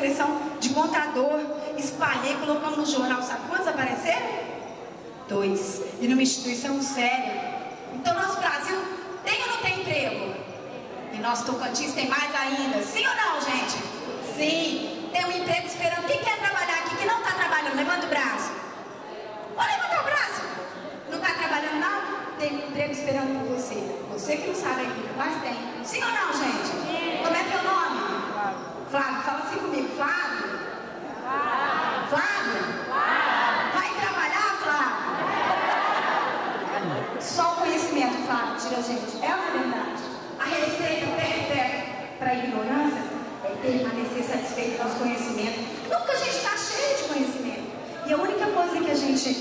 seleção de contador, espalhei, colocamos no jornal, sabe quantos apareceram? 2. E numa instituição séria. Então nosso Brasil tem ou não tem emprego? E nosso Tocantins tem mais ainda. Sim ou não, gente? Sim. Tem um emprego esperando. Quem quer trabalhar aqui que não está trabalhando? Levanta o braço. Pode levantar o braço. Não está trabalhando não? Tem um emprego esperando por você. Você que não sabe ainda, mas tem. Sim ou não, gente? Sim. Como é teu nome? Flávio. Fala assim comigo. Flávio? Flávio? Vai trabalhar, Flávio? Só o conhecimento, Flávio, tira a gente. É uma verdade. A receita para a ignorância é permanecer satisfeito com os conhecimentos. Nunca a gente está cheio de conhecimento. E a única coisa que a gente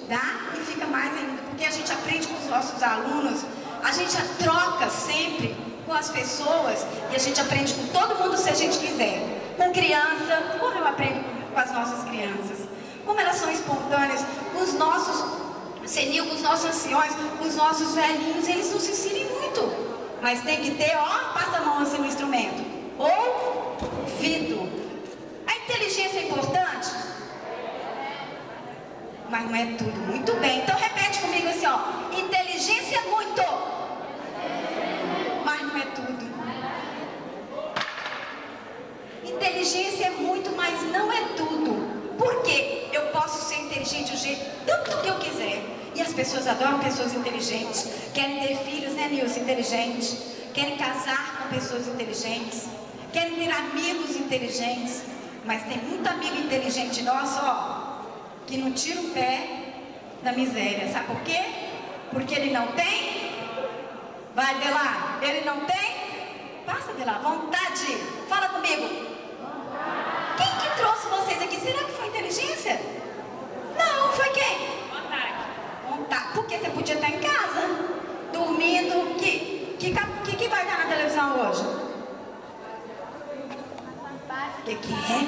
dá e fica mais ainda, porque a gente aprende com os nossos alunos, a gente troca sempre com as pessoas e a gente aprende com todo mundo se a gente quiser. Com criança, como eu aprendo com as nossas crianças, como elas são espontâneas, com os nossos senil, com os nossos anciões, com os nossos velhinhos, eles nos ensinam muito. Mas tem que ter, ó, passa a mão assim no instrumento. Ouvido. A inteligência é importante? Mas não é tudo. Muito bem. Então repete comigo assim, ó. Inteligência é muito. Mas não é tudo. Inteligência é muito, mas não é tudo. Por quê? Eu posso ser inteligente do jeito tanto que eu quiser. E as pessoas adoram pessoas inteligentes. Querem ter filhos, né, Nilson? Inteligentes. Querem casar com pessoas inteligentes. Querem ter amigos inteligentes. Mas tem muito amigo inteligente nosso, ó, que não tira o pé da miséria. Sabe por quê? Porque ele não tem. Vai, Adelar. Ele não tem. Passa, Adelar. Vontade. Fala comigo. Quem que trouxe vocês aqui? Será que foi inteligência? Não, foi quem? Vontade. Porque você podia estar em casa, dormindo. O que vai dar na televisão hoje? O que é?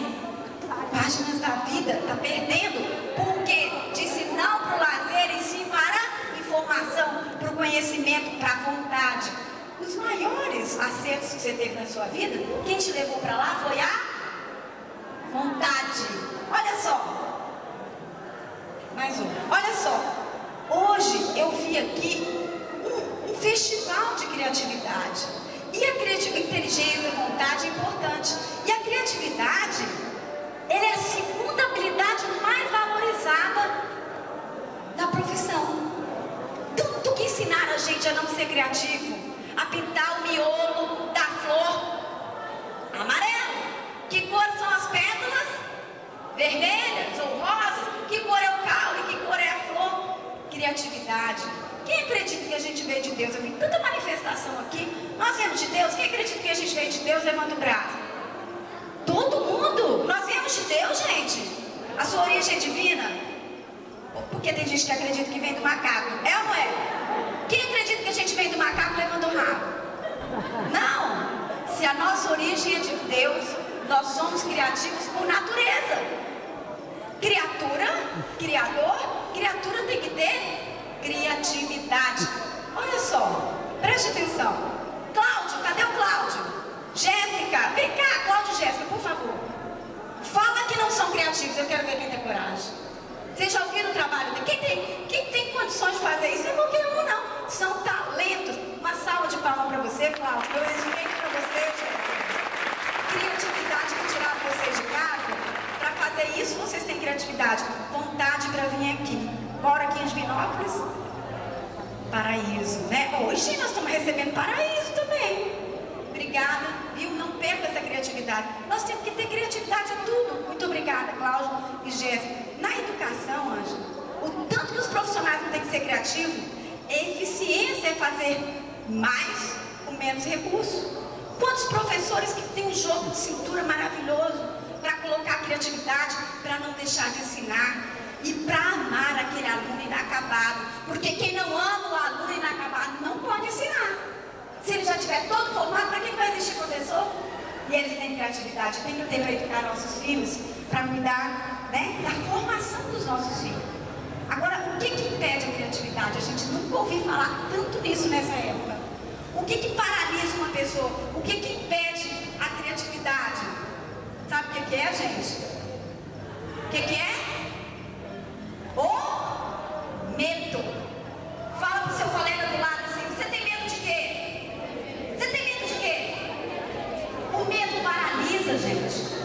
Páginas da vida. Está perdendo. Porque disse não para o lazer e sim para a informação, para o conhecimento, para a vontade. Os maiores acertos que você teve na sua vida, quem te levou para lá foi a vontade. Olha só. Mais um. Olha só. Hoje eu vi aqui um festival de criatividade. E a inteligência, a vontade é importante. E a criatividade, ela é a segunda habilidade mais valorizada da profissão. Tanto que ensinaram a gente a não ser criativo, a pintar o miolo da flor amarelo. Que cor são as pétalas? Vermelhas ou rosas? Que cor é o caule? Que cor é a flor? Criatividade. Quem acredita que a gente veio de Deus? Eu vi tanta manifestação aqui. Nós viemos de Deus. Quem acredita que a gente veio de Deus? Levanta o braço. Todo mundo. Nós viemos de Deus, gente. A sua origem é divina? Porque tem gente que acredita que vem do macaco. É ou não é? Quem acredita que a gente vem do macaco? Levanta o rabo. Não. Se a nossa origem é de Deus, nós somos criativos por natureza. Criatura, criador, criatura tem que ter criatividade. Olha só, preste atenção. Cláudio, cadê o Cláudio? Jéssica, vem cá, Cláudio e Jéssica, por favor. Fala que não são criativos, eu quero ver quem tem coragem. Vocês já ouviram o trabalho dele? Quem tem condições de fazer isso? Não é qualquer um, não. São talentos. Uma salva de palmas para você, Cláudio. Eu resumei para você, Jéssica. Criatividade que tirar vocês de casa. Para fazer isso, vocês têm criatividade. Vontade para vir aqui. Bora aqui em Divinópolis. Paraíso, né? Hoje nós estamos recebendo paraíso também. Obrigada, viu? Não perca essa criatividade. Nós temos que ter criatividade em tudo. Muito obrigada, Cláudio e Jéssica. Na educação, Ângela, o tanto que os profissionais não têm que ser criativos, a eficiência é fazer mais com menos recursos. Quantos professores que têm um jogo de cintura maravilhoso para colocar a criatividade, para não deixar de ensinar e para amar aquele aluno inacabado. Porque quem não ama o aluno inacabado não pode ensinar. Se ele já estiver todo formado, para que vai existir professor? E eles têm criatividade, tem que ter para educar nossos filhos, para cuidar, né, da formação dos nossos filhos. Agora, o que impede a criatividade? A gente nunca ouviu falar tanto nisso nessa época. O que paralisa uma pessoa? O que impede a criatividade? Sabe o que é, gente? O que é? O medo. Fala pro seu colega do lado assim, você tem medo de quê? Você tem medo de quê? O medo paralisa, gente.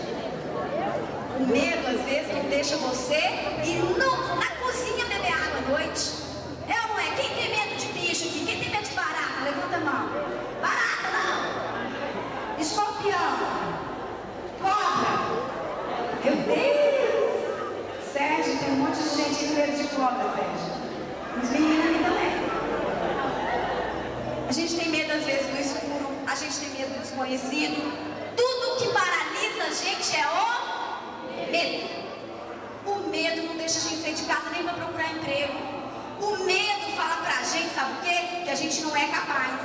O medo, às vezes, não deixa você ir na cozinha beber água à noite. É ou não é? Quem tem medo de bicho aqui? Quem tem medo de barata? Levanta a mão. Barata, não. Escorpião. Cobra. Meu Deus. Sérgio, tem um monte de gente com medo de cobra, Sérgio. Os meninos ali também. A gente tem medo, às vezes, do escuro. A gente tem medo do desconhecido. Tudo que paralisa a gente é o medo. O medo não deixa a gente sair de casa nem para procurar emprego. O medo fala pra gente, sabe o quê? Que a gente não é capaz.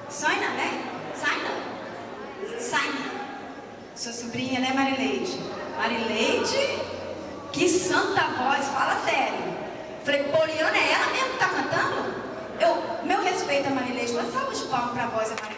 Sai não, né? Sai não. Sai não. Sua sobrinha, né, Marileide? Marileide, que santa voz, fala sério. Falei, Poliana, é ela mesmo que tá cantando? Meu respeito a Marileide, uma salva de palmas pra voz da Marileide.